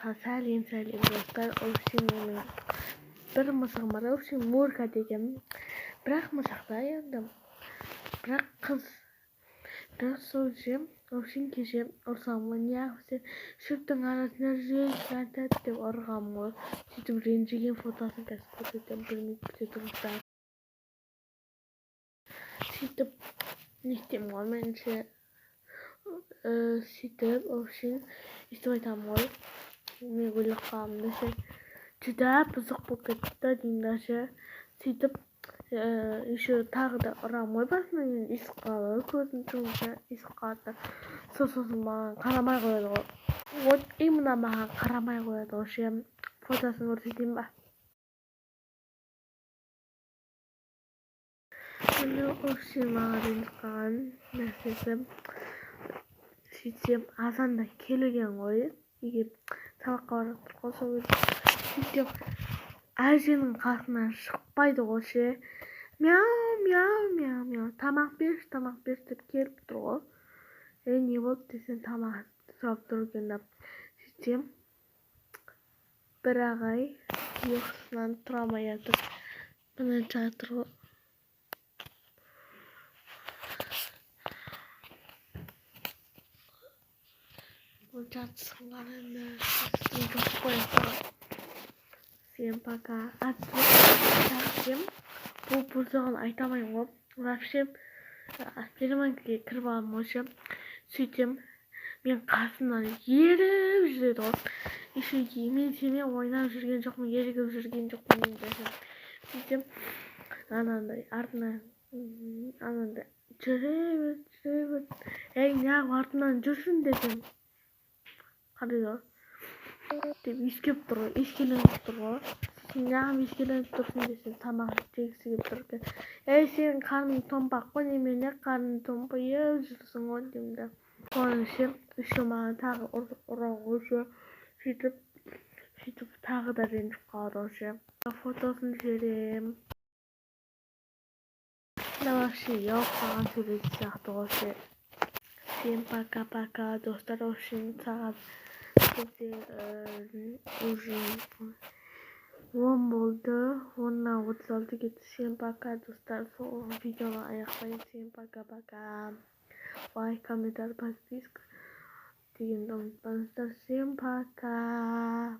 сәлем достар. Общем, менің бір мысығым бар. Общем, Мурка деген. Бірақ мысықта енді. Бірақ қыз. Бірақ сол ше. Общем, кеше ұрсамын. Неғып шөптің арасында жүрген тәт деп ұрғам ғой. Сөйтіп ренжіген фотосын қазір көрсетем. Білмейді бүте тұрғыздар. Сөйтіп не істеймін ғой менше. Сөйтіп, общем, өйстіп айтамын ғой. Мен ойлап қаламын ше. Жүдә бұзық болып кетті деймін да ше. Сөйтіп, еще тағы да ұрамын ғой басынан есіп қалады. Көзім жұмса есіп қалады. Сосын маған қарамай қояды ғой. Вот именно маған қарамай қояды ғой ше. Фотосын көрсетейін ба? Общем, маған ренжіп қалған нәрсесі. Сөйтсем, азанда келген ғой. Егер сабаққа барып тұр ғой, сол сөйтсем, әженің қасынан шықпайды ғой ше. Мяу, тамақ берші деп келіп тұр ғой. Не болды десем, тамақ сұрап тұр екен деп. Сөйтсем, бір ағай ұйқысынан тұра алмай жатыр. Міне жатыр ғой. Жатсың қараңды. Жоқ қоясың. Всем пока. Всем бұл бұзығын айтамайын ғой. Вообще, переманкіге кіріп аламын ғой ше. Сөйтем, мен қасымнан еріп жүреді ғой. Еще мен сенімен ойнап жүрген жоқпын, ерігіп жүрген жоқпын деймін. Сөйтем, анандай артынан анандай жүре бер. Неғып артынан жүрсің десем. Қарайды ғой. Деп иіскеп тұр ғой, иіскеленіп тұр ғой. Сен неғып иіскеленіп тұрсың десем, тамақ жегісі келіп тұр екен. Сенің қарның томпақ қой, немене қарның томпайып жүрсің ғой деймін де. Соның ше, еще маған тағы ұрған ғой ше. Сөйтіп тағы да ренжіп қалады ғой ше. Фотосын жіберем. Вообще ұялып қалған сурет сияқты ғой ше. Всем пока достар. Общем, сағат бізде уже 10 болды. 10:36 кетті. Всем пока достар. Сол видеоны аяқтаймын. Всем пока. Лайк, комментарий, подписка дегенді ұмытпаңыздар. Всем пока.